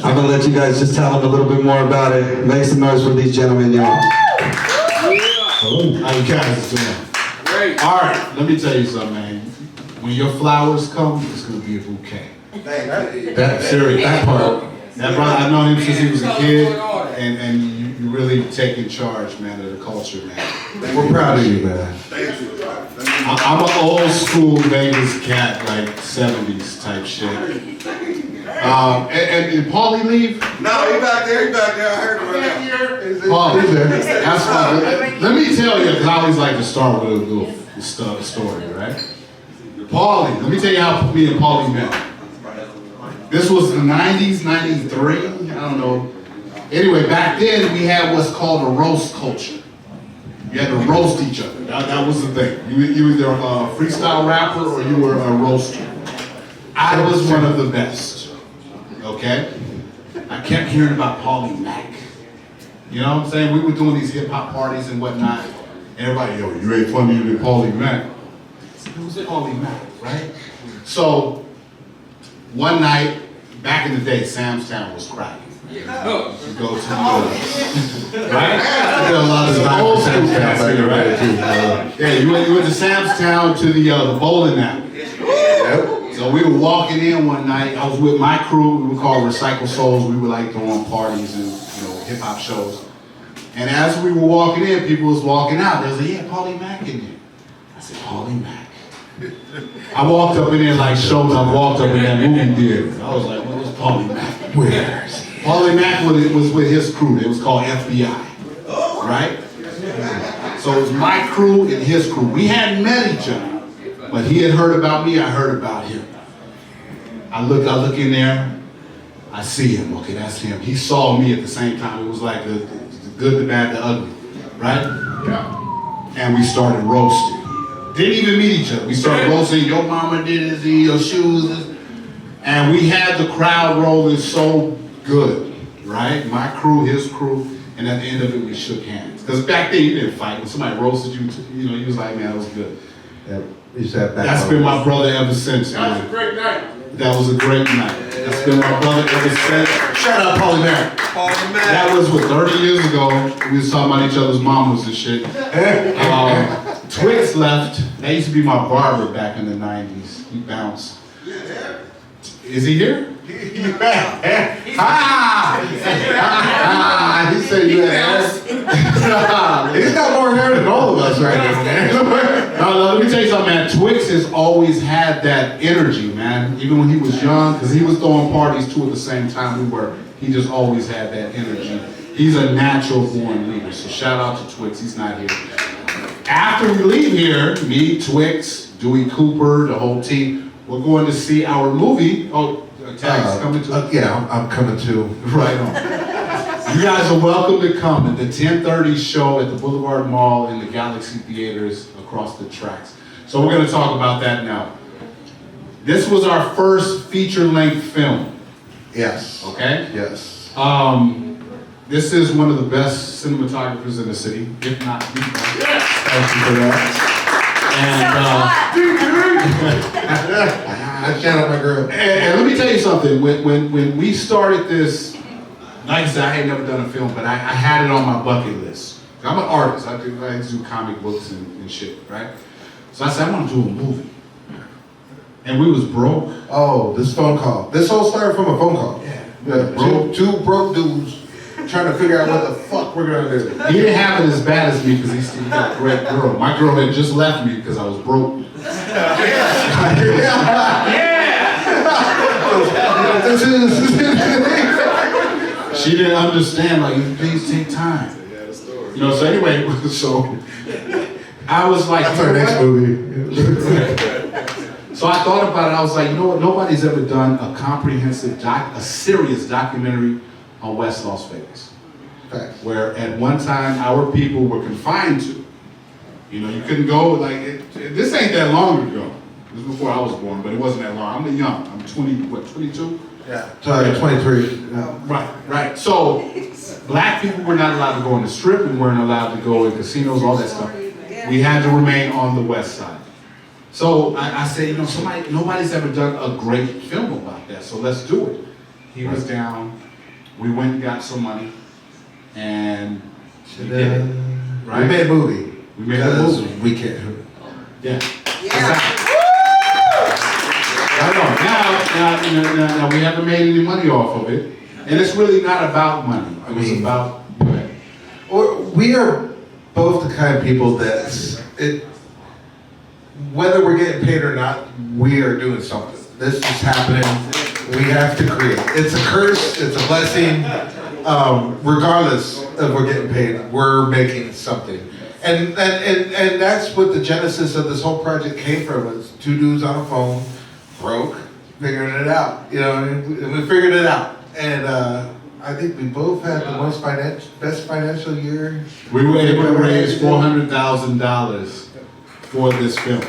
I'm gonna let you guys just tell them a little bit more about it. Make some noise for these gentlemen, y'all. How you guys doing? Great. All right, let me tell you something, man. When your flowers come, it's gonna be a bouquet. That's serious. That part. That brother, I've known him since he was a kid, and you really taking charge, man, of the culture, man. We're proud of you, man. Thank you. I'm an old school Vegas cat, like 70s type shit. And did Paulie leave? No, he back there. I heard him right now. Paul, that's fine. Let me tell you, because I always like to start with a little story, right? Paulie, let me tell you how me and Paulie met. This was the 90s, 93, I don't know. Anyway, back then we had what's called a roast culture. You had to roast each other. That was the thing. You were either a freestyle rapper or you were a roaster. I was one of the best, okay? I kept hearing about Paulie Mac. You know what I'm saying? We were doing these hip hop parties and whatnot. Everybody, yo, you ain't funnier than Paulie Mac. Who's Paulie Mac, right? So, one night, back in the day, Sam's Town was cracking. You go to the, right? A lot of the old school cats here, right? Yeah, you went to Sam's Town to the bowling alley. So we were walking in one night. I was with my crew. We were called Recycle Souls. We were like throwing parties and hip hop shows. And as we were walking in, people was walking out. They was like, yeah, Paulie Mac in there. I said, Paulie Mac. I walked up in there like shows I walked up in that movie theater. I was like, what was Paulie Mac? Where is he? Paulie Mac was with his crew. It was called FBI, right? So it was my crew and his crew. We hadn't met each other, but he had heard about me. I heard about him. I look in there. I see him. Okay, that's him. He saw me at the same time. It was like the good, the bad, the ugly, right? Yeah. And we started roasting. Didn't even meet each other. We started roasting. Your mama did this, your shoes, and we had the crowd rolling so good, right? My crew, his crew, and at the end of it, we shook hands. Because back then, you didn't fight. When somebody roasted you, you was like, man, that was good. That's been my brother ever since. That was a great night. That was a great night. That's been my brother ever since. Shout out Paulie Mac. That was, 30 years ago. We was talking about each other's mamas and shit. Tagz left. That used to be my barber back in the 90s. He bounced. Is he here? He said you had hair. He's got more hair than all of us right now, man. No, let me tell you something, man. Tagz has always had that energy, man. Even when he was young, because he was throwing parties too at the same time we were. He just always had that energy. He's a natural born leader. So shout out to Tagz. He's not here. After we leave here, me, Tagz, Dewey Cooper, the whole team, we're going to see our movie. Oh, Tagz coming to? Yeah, I'm coming too. Right on. You guys are welcome to come at the 10:30 show at the Boulevard Mall in the Galaxy Theaters across the tracks. So we're going to talk about that now. This was our first feature-length film. Yes. Okay? Yes. This is one of the best cinematographers in the city, if not the best. Yes. Thank you for that. And shout out my girl. And let me tell you something. When we started this, like I said, I had never done a film, but I had it on my bucket list. I'm an artist. I do comic books and shit, right? So I said, I want to do a movie. And we was broke. Oh, this phone call. This whole started from a phone call. Yeah. Two broke dudes trying to figure out what the fuck we're gonna do. He didn't have it as bad as me because he still got a great girl. My girl had just left me because I was broke. She didn't understand, like, things take time. So anyway, so I was like, that's our next movie. So I thought about it, I was like, you know what, nobody's ever done a comprehensive, a serious documentary on West Las Vegas. Facts. Where at one time our people were confined to. You couldn't go, this ain't that long ago. This was before I was born, but it wasn't that long. I'm young, I'm 22? Yeah, 23. Right. So, black people were not allowed to go on the strip, we weren't allowed to go in casinos, all that stuff. We had to remain on the west side. So I said, nobody's ever done a great film about that, so let's do it. He was down. We went and got some money, and we did it. Right? We made a movie. We made a movie. We can't. Yeah. Exactly. Now we haven't made any money off of it, and it's really not about money. It was about. We are both the kind of people that whether we're getting paid or not, we are doing something. This is happening. We have to create. It's a curse. It's a blessing. Regardless of we're getting paid, we're making something. And that's what the genesis of this whole project came from. Was two dudes on a phone, broke, figuring it out. You know, and we figured it out. And I think we both had the best financial year. We were able to raise $400,000 for this film.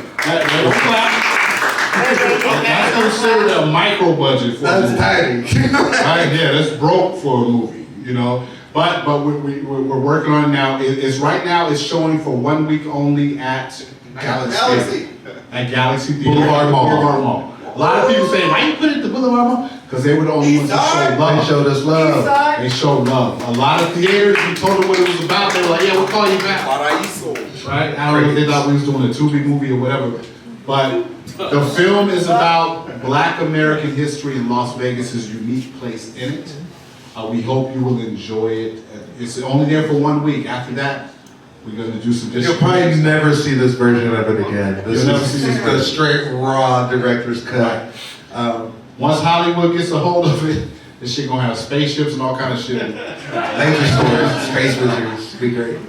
That's considered a micro budget for a movie. That's tiny. Right? Yeah, that's broke for a movie, you know. But we're working on it now. It's right now. It's showing for 1 week only at Galaxy. At Galaxy Theater. Boulevard Mall. Boulevard Mall. A lot of people say, why you put it at the Boulevard Mall? Because they were the only ones that showed love. They showed us love. They showed love. A lot of theaters, we told them what it was about. They were like, yeah, we'll call you back. Right? I don't know if they thought we was doing a Tubi movie or whatever. But the film is about Black American history in Las Vegas' unique place in it. We hope you will enjoy it. It's only there for 1 week. After that, we're going to do some You'll probably never see this version of it again. This is the straight raw director's cut. Once Hollywood gets a hold of it, this shit gonna have spaceships and all kind of shit. Laser swords, space wizards, be great.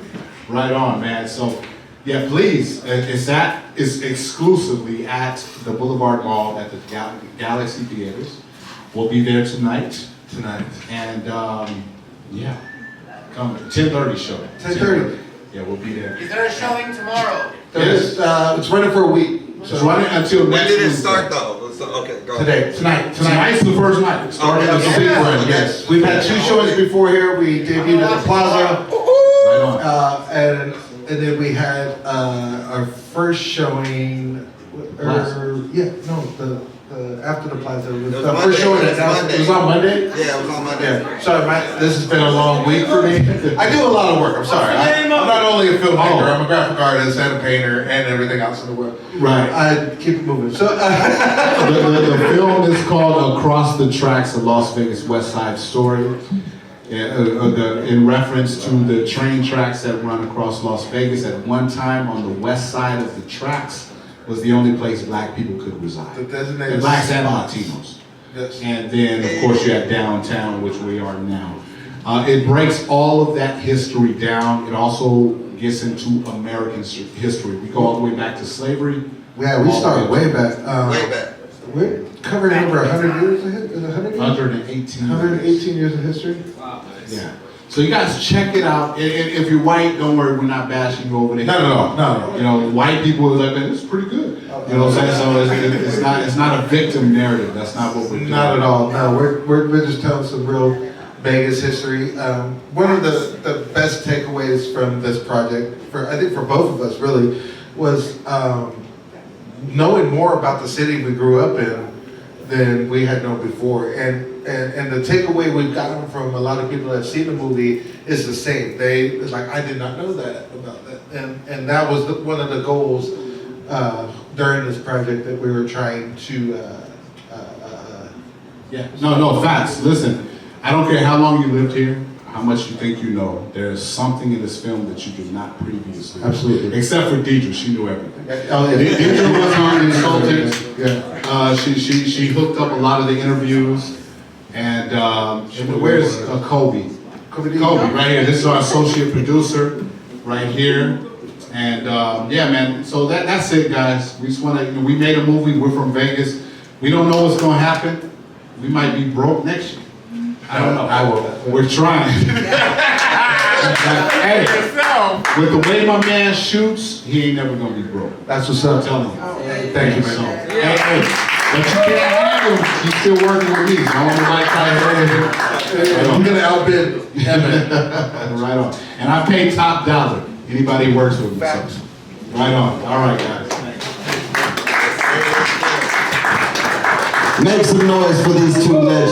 Right on, man. So, yeah, please. It's exclusively at the Boulevard Mall at the Galaxy Theaters. We'll be there tonight. And yeah, come 10:30 show. 10:30. Yeah, we'll be there. Is there a showing tomorrow? Yes. It's running for a week. It's running until When next did it Wednesday. start though? Okay, go Today, tonight. Tonight's the first night. Started Okay, the okay. big run. Yes, we've had 2 showings before here. We debuted at the Plaza, Right on. and then we had our first showing. After the Plaza. It was was the Monday. first showing It was that Monday. it was on Monday. Yeah, it was on Monday. Yeah. Sorry, this has been a long week for me. I do a lot of work. I'm sorry. I'm not only a filmmaker. I'm a graphic artist and a painter and everything else in the world. Right. I keep it moving. So The film is called Across the Tracks, a Las Vegas West Side Story. In reference to the train tracks that run across Las Vegas. At one time, on the west side of the tracks was the only place Black people could reside. The designated Blacks and spots. Latinos. Yes. And then, of course, you have downtown, which we are now. It breaks all of that history down. It also gets into American history. We go all the way back to slavery. Yeah, we started way back. Way back. We're covering over 100 years of history. 118 118 years of history. Yeah. So you guys check it out. If you're white, don't worry, we're not bashing you over there. No. You know, white people are like, man, this is pretty good. You know what I'm saying? So it's not a victim narrative. That's not what we're doing. Not at all. No, we're just telling some real Vegas history. One of the best takeaways from this project, I think for both of us really, was knowing more about the city we grew up in than we had known before. And the takeaway we've gotten from a lot of people that have seen the movie is the same. It's like, I did not know that about that. And that was one of the goals during this project that we were trying to Yeah. No, facts. Listen, I don't care how long you lived here, how much you think you know. There is something in this film that you did not previously know. Absolutely. Except for Deidre, she knew everything. Oh, yeah. Deidre was our consultant. Yeah. She hooked up a lot of the interviews. And where's Kobe? Kobe, right here. This is our associate producer, right here. And yeah, man. So that's it, guys. We just want to. We made a movie. We're from Vegas. We don't know what's going to happen. We might be broke next year. I don't know. I will. We're trying. Hey, with the way my man shoots, he ain't never gonna be broke. That's what's I'm up. telling you. Thank you, So, man. hey, but you can't have him. He's still working with me. So I don't like I'm gonna outbid Emmett. Right on. And I pay top dollar. Anybody who works with me. So. Right on. All right, guys. Make some noise for these two legends.